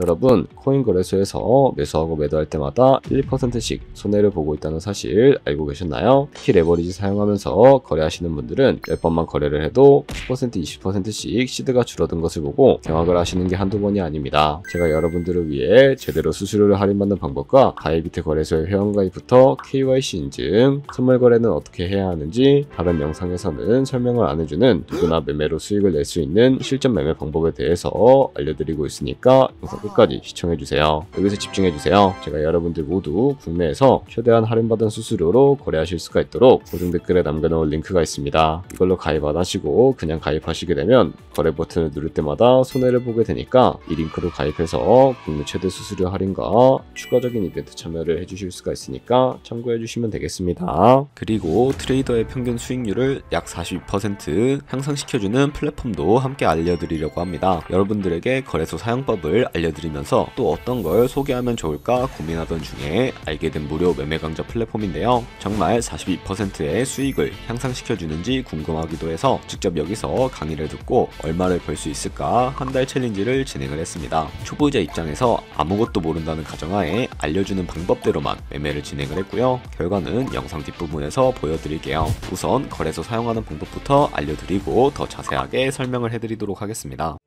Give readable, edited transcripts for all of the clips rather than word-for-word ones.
여러분, 코인 거래소에서 매수하고 매도할 때마다 1%씩 손해를 보고 있다는 사실 알고 계셨나요? 특히 레버리지 사용하면서 거래하시는 분들은 10번만 거래를 해도 10%, 20%씩 시드가 줄어든 것을 보고 경악을 하시는 게 한두 번이 아닙니다. 제가 여러분들을 위해 제대로 수수료를 할인받는 방법과 바이비트 거래소의 회원가입부터 KYC 인증, 선물 거래는 어떻게 해야 하는지 다른 영상에서는 설명을 안 해주는 누구나 매매로 수익을 낼 수 있는 실전 매매 방법에 대해서 알려드리고 있으니까 영상 끝까지 시청해주세요. 여기서 집중해주세요. 제가 여러분들 모두 국내에서 최대한 할인받은 수수료로 거래하실 수가 있도록 고정 댓글에 남겨놓은 링크가 있습니다. 이걸로 가입 안 하시고 그냥 가입하시게 되면 거래 버튼을 누를 때마다 손해를 보게 되니까 이 링크로 가입해서 국내 최대 수수료 할인과 추가적인 이벤트 참여를 해주실 수가 있으니까 참고해주시면 되겠습니다. 그리고 트레이더의 평균 수익률을 약 42% 향상시켜주는 플랫폼도 함께 알려드리려고 합니다. 여러분들에게 거래소 사용법을 알려드리면서 또 어떤 걸 소개하면 좋을까 고민하던 중에 알게 된 무료 매매 강좌 플랫폼인데요. 정말 42%의 수익을 향상시켜주는지 궁금하기도 해서 직접 여기서 강의를 듣고 얼마를 벌 수 있을까 한 달 챌린지를 진행을 했습니다. 초보자 입장에서 아무것도 모른다는 가정하에 알려주는 방법대로만 매매를 진행을 했고요. 결과는 영상 뒷부분에서 보여드릴게요. 우선 거래소 사용하는 방법부터 알려드리고 더 자세하게 설명을 해드리도록 하겠습니다.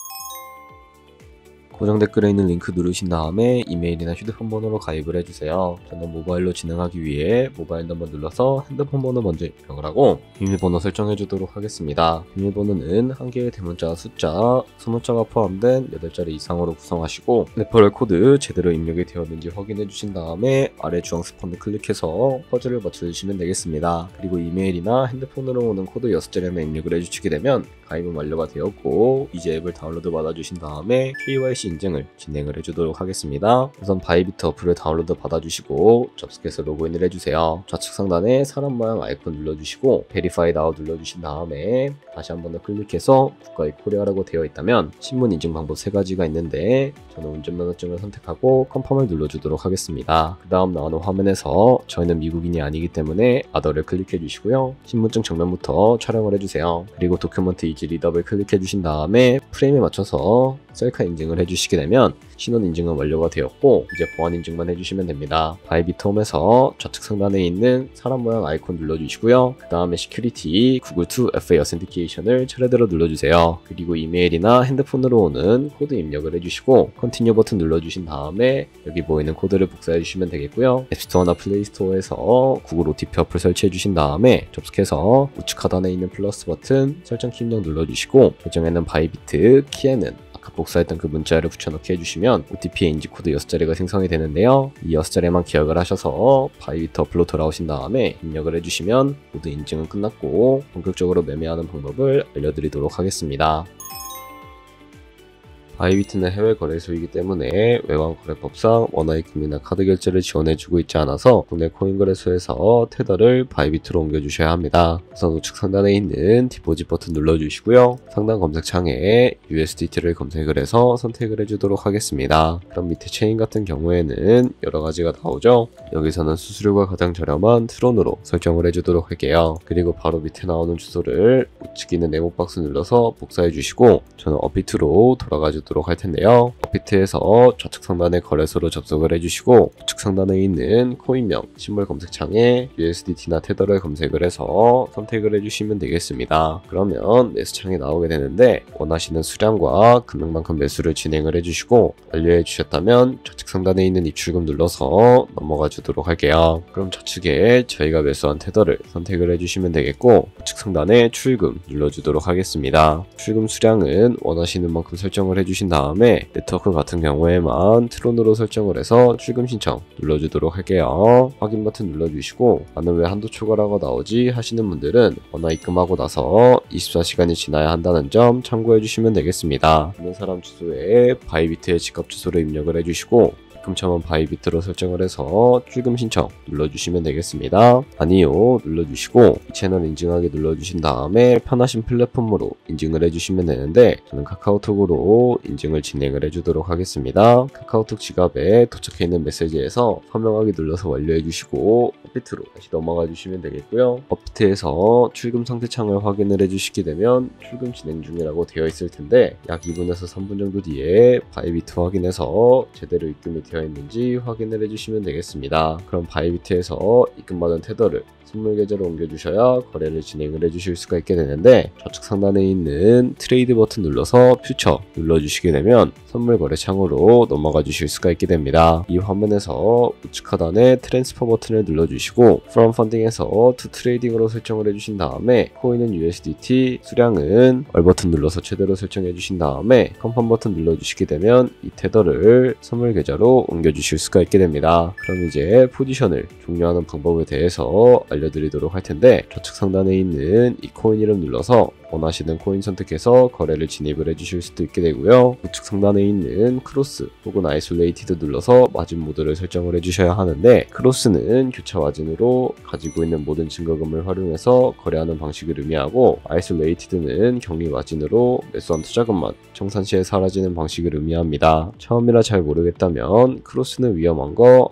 고정 댓글에 있는 링크 누르신 다음에 이메일이나 휴대폰 번호로 가입을 해주세요. 저는 모바일로 진행하기 위해 모바일 넘버 눌러서 핸드폰 번호 먼저 입력을 하고 비밀번호 설정해 주도록 하겠습니다. 비밀번호는 한 개의 대문자 숫자, 소문자가 포함된 8자리 이상으로 구성하시고 레퍼럴 코드 제대로 입력이 되었는지 확인해 주신 다음에 아래 주황 스펀을 클릭해서 퍼즐을 맞춰주시면 되겠습니다. 그리고 이메일이나 핸드폰으로 오는 코드 6자리만 입력을 해주시게 되면 가입은 완료가 되었고 이제 앱을 다운로드 받아주신 다음에 KYC 인증을 진행을 해주도록 하겠습니다. 우선 바이비트 어플을 다운로드 받아주시고 접속해서 로그인을 해주세요. 좌측 상단에 사람 모양 아이콘 눌러주시고 Verify Now 눌러주신 다음에 다시 한 번 더 클릭해서 국가의 코리아라고 되어 있다면 신분 인증 방법 3가지가 있는데 저는 운전면허증을 선택하고 컨펌을 눌러주도록 하겠습니다. 그 다음 나오는 화면에서 저희는 미국인이 아니기 때문에 아더를 클릭해 주시고요. 신분증 정면부터 촬영을 해주세요. 그리고 도큐먼트 이지 리더블 클릭해 주신 다음에 프레임에 맞춰서 셀카 인증을 해주시게 되면 신원 인증은 완료가 되었고 이제 보안 인증만 해주시면 됩니다. 바이비트 홈에서 좌측 상단에 있는 사람 모양 아이콘 눌러주시고요. 그 다음에 시큐리티 구글2 FA 어센티케이션을 차례대로 눌러주세요. 그리고 이메일이나 핸드폰으로 오는 코드 입력을 해주시고 컨티뉴 버튼 눌러주신 다음에 여기 보이는 코드를 복사해 주시면 되겠고요. 앱스토어나 플레이스토어에서 구글 OTP 어플 설치해 주신 다음에 접속해서 우측 하단에 있는 플러스 버튼 설정 키 입력 눌러주시고 계정에는 바이비트, 키에는 복사했던 그 문자를 붙여넣기 해주시면 OTP의 인지코드 6자리가 생성이 되는데요. 이 6자리만 기억을 하셔서 바이비트 어플로 돌아오신 다음에 입력을 해주시면 모두 인증은 끝났고 본격적으로 매매하는 방법을 알려드리도록 하겠습니다. 바이비트는 해외 거래소이기 때문에 외환거래법상 원화입금이나 카드 결제를 지원해주고 있지 않아서 국내 코인 거래소에서 테더를 바이비트로 옮겨주셔야 합니다. 우선 우측 상단에 있는 디포짓 버튼 눌러주시고요. 상단 검색창에 USDT를 검색을 해서 선택을 해주도록 하겠습니다. 그럼 밑에 체인 같은 경우에는 여러가지가 나오죠. 여기서는 수수료가 가장 저렴한 트론으로 설정을 해주도록 할게요. 그리고 바로 밑에 나오는 주소를 우측에 있는 네모 박스 눌러서 복사해 주시고 저는 업비트로 돌아가주도록 할 텐데요. 업비트에서 좌측 상단의 거래소로 접속을 해주시고 우측 상단에 있는 코인명 신물 검색창에 USDT나 테더를 검색을 해서 선택을 해주시면 되겠습니다. 그러면 매수창이 나오게 되는데 원하시는 수량과 금액만큼 매수를 진행을 해주시고 완료해 주셨다면 좌측 상단에 있는 입출금 눌러서 넘어가 주도록 할게요. 그럼 좌측에 저희가 매수한 테더를 선택을 해주시면 되겠고 우측 상단에 출금 눌러주도록 하겠습니다. 출금 수량은 원하시는 만큼 설정을 해주신 다음에 네트워크 같은 경우에만 트론으로 설정을 해서 출금 신청 눌러주도록 할게요. 확인 버튼 눌러주시고 나는 왜 한도 초과라고 나오지 하시는 분들은 원화 입금하고 나서 24시간이 지나야 한다는 점 참고해 주시면 되겠습니다. 있는 사람 주소에 바이비트의 직업 주소를 입력을 해주시고 입금처만 바이비트로 설정을 해서 출금 신청 눌러주시면 되겠습니다. 아니요 눌러주시고 이 채널 인증하기 눌러주신 다음에 편하신 플랫폼으로 인증을 해주시면 되는데 저는 카카오톡으로 인증을 진행을 해주도록 하겠습니다. 카카오톡 지갑에 도착해 있는 메시지에서 서명하기 눌러서 완료해 주시고 업비트로 다시 넘어가 주시면 되겠고요. 업비트에서 출금 상태 창을 확인을 해주시게 되면 출금 진행 중이라고 되어 있을 텐데 약 2분에서 3분 정도 뒤에 바이비트 확인해서 제대로 입금이 되어 있는지 확인을 해주시면 되겠습니다. 그럼 바이비트에서 입금받은 테더를 선물 계좌로 옮겨주셔야 거래를 진행을 해주실 수가 있게 되는데 좌측 상단에 있는 트레이드 버튼 눌러서 퓨처 눌러주시게 되면 선물 거래 창으로 넘어가 주실 수가 있게 됩니다. 이 화면에서 우측 하단에 트랜스퍼 버튼을 눌러주시고 From Funding에서 To Trading으로 설정을 해주신 다음에 코인은 USDT, 수량은 얼 버튼 눌러서 최대로 설정해 주신 다음에 컨펌 버튼 눌러주시게 되면 이 테더를 선물 계좌로 옮겨주실 수가 있게 됩니다. 그럼 이제 포지션을 종료하는 방법에 대해서 알려드리도록 할 텐데 좌측 상단에 있는 이 코인 이름 눌러서 원하시는 코인 선택해서 거래를 진입을 해주실 수도 있게 되고요. 우측 상단에 있는 크로스 혹은 아이솔레이티드 눌러서 마진 모드를 설정을 해주셔야 하는데 크로스는 교차 마진으로 가지고 있는 모든 증거금을 활용해서 거래하는 방식을 의미하고 아이솔레이티드는 격리 마진으로 매수한 투자금만 청산 시에 사라지는 방식을 의미합니다. 처음이라 잘 모르겠다면 크로스는 위험한 거,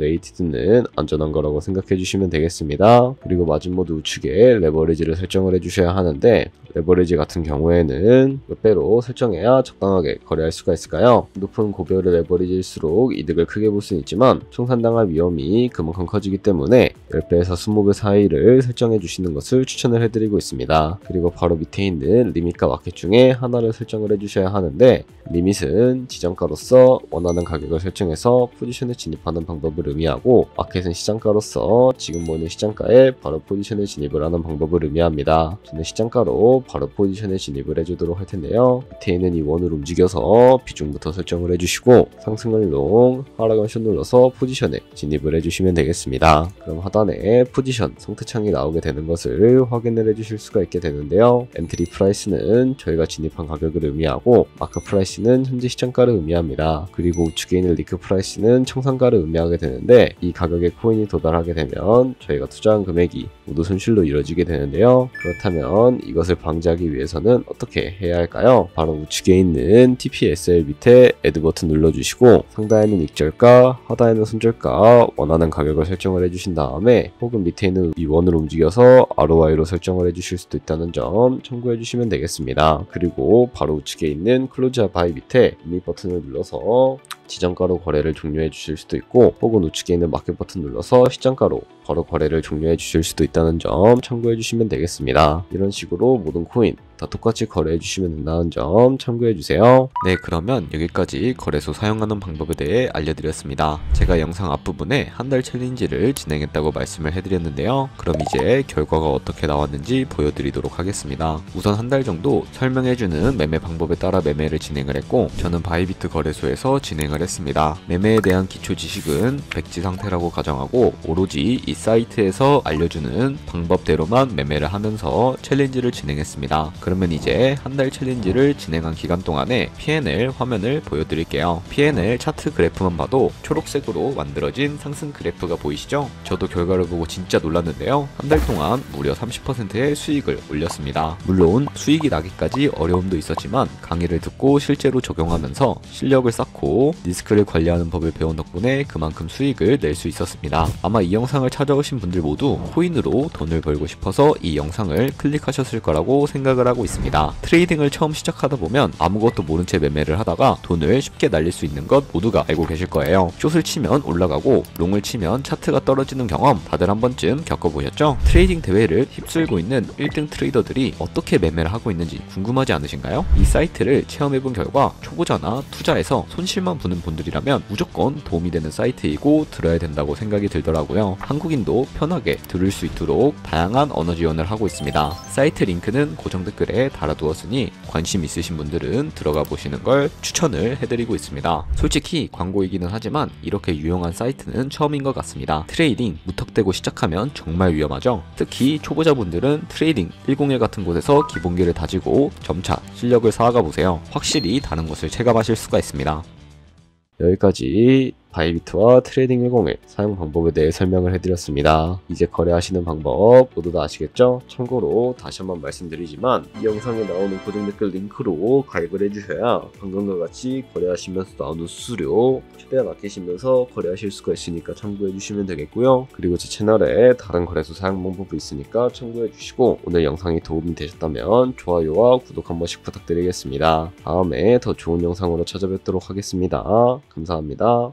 아이솔레이티드는 안전한 거라고 생각해 주시면 되겠습니다. 그리고 마진 모드 우측에 레버리지를 설정을 해주셔야 하는데 레버리지 같은 경우에는 몇 배로 설정해야 적당하게 거래할 수가 있을까요? 높은 고배율의 레버리지일수록 이득을 크게 볼 수는 있지만 청산당할 위험이 그만큼 커지기 때문에 10배에서 20배 사이를 설정해 주시는 것을 추천을 해드리고 있습니다. 그리고 바로 밑에 있는 리밋과 마켓 중에 하나를 설정을 해주셔야 하는데 리밋은 지정가로서 원하는 가격을 설정해서 포지션에 진입하는 방법을 의미하고 마켓은 시장가로서 지금 보이는 시장가에 바로 포지션에 진입을 하는 방법을 의미합니다. 저는 시장가로 바로 포지션에 진입을 해주도록 할 텐데요. 밑에 있는 이 원을 움직여서 비중부터 설정을 해주시고 상승을 롱, 하락은 숏 눌러서 포지션에 진입을 해주시면 되겠습니다. 그럼 하단에 포지션 상태창이 나오게 되는 것을 확인을 해주실 수가 있게 되는데요. 엔트리 프라이스는 저희가 진입한 가격을 의미하고 마크 프라이스는 현재 시장가를 의미합니다. 그리고 우측에 있는 리크 프라이스는 청산가를 의미하게 되는데 이 가격에 코인이 도달하게 되면 저희가 투자한 금액이 모두 손실로 이루어지게 되는데요. 그렇다면 이것을 방지하기 위해서는 어떻게 해야 할까요? 바로 우측에 있는 TPSL 밑에 Add 버튼 눌러주시고 상단에는 익절가, 하단에는 손절가 원하는 가격을 설정을 해주신 다음에 혹은 밑에 있는 이 원을 움직여서 ROI로 설정을 해주실 수도 있다는 점 참고해 주시면 되겠습니다. 그리고 바로 우측에 있는 클로즈 바이 밑에 리밋 버튼을 눌러서 지정가로 거래를 종료해 주실 수도 있고 혹은 우측에 있는 마켓 버튼 눌러서 시장가로 바로 거래를 종료해 주실 수도 있다는 점 참고해 주시면 되겠습니다. 이런 식으로 모든 코인 다 똑같이 거래해 주시면 된다는 점 참고해 주세요. 네, 그러면 여기까지 거래소 사용하는 방법에 대해 알려드렸습니다. 제가 영상 앞부분에 한 달 챌린지를 진행했다고 말씀을 해드렸는데요. 그럼 이제 결과가 어떻게 나왔는지 보여드리도록 하겠습니다. 우선 한 달 정도 설명해주는 매매 방법에 따라 매매를 진행을 했고 저는 바이비트 거래소에서 진행을 했습니다. 매매에 대한 기초 지식은 백지 상태라고 가정하고 오로지 이 사이트에서 알려주는 방법대로만 매매를 하면서 챌린지를 진행했습니다. 그러면 이제 한 달 챌린지를 진행한 기간 동안에 P&L 화면을 보여드릴게요. P&L 차트 그래프만 봐도 초록색으로 만들어진 상승 그래프가 보이시죠? 저도 결과를 보고 진짜 놀랐는데요. 한 달 동안 무려 30%의 수익을 올렸습니다. 물론 수익이 나기까지 어려움도 있었지만 강의를 듣고 실제로 적용하면서 실력을 쌓고 리스크를 관리하는 법을 배운 덕분에 그만큼 수익을 낼 수 있었습니다. 아마 이 영상을 찾아오신 분들 모두 코인으로 돈을 벌고 싶어서 이 영상을 클릭하셨을 거라고 생각을 하고 있습니다. 트레이딩을 처음 시작하다 보면 아무것도 모른 채 매매를 하다가 돈을 쉽게 날릴 수 있는 것 모두가 알고 계실 거예요. 숏을 치면 올라가고 롱을 치면 차트가 떨어지는 경험 다들 한 번쯤 겪어보셨죠? 트레이딩 대회를 휩쓸고 있는 1등 트레이더들이 어떻게 매매를 하고 있는지 궁금하지 않으신가요? 이 사이트를 체험해본 결과 초보자나 투자에서 손실만 보는 분들이라면 무조건 도움이 되는 사이트이고 들어야 된다고 생각이 들더라고요. 한국인도 편하게 들을 수 있도록 다양한 언어 지원을 하고 있습니다. 사이트 링크는 고정 댓글에 달아두었으니 관심 있으신 분들은 들어가 보시는 걸 추천을 해드리고 있습니다. 솔직히 광고이기는 하지만 이렇게 유용한 사이트는 처음인 것 같습니다. 트레이딩 무턱대고 시작하면 정말 위험하죠. 특히 초보자분들은 트레이딩 101 같은 곳에서 기본기를 다지고 점차 실력을 쌓아가 보세요. 확실히 다른 것을 체감하실 수가 있습니다. 여기까지 바이비트와 트레이딩101 사용 방법에 대해 설명을 해드렸습니다. 이제 거래하시는 방법 모두 다 아시겠죠? 참고로 다시 한번 말씀드리지만 이 영상에 나오는 고정 댓글 링크로 가입을 해주셔야 방금과 같이 거래하시면서 나오는 수수료 최대한 아끼시면서 거래하실 수가 있으니까 참고해주시면 되겠고요. 그리고 제 채널에 다른 거래소 사용 방법이 있으니까 참고해주시고 오늘 영상이 도움이 되셨다면 좋아요와 구독 한 번씩 부탁드리겠습니다. 다음에 더 좋은 영상으로 찾아뵙도록 하겠습니다. 감사합니다.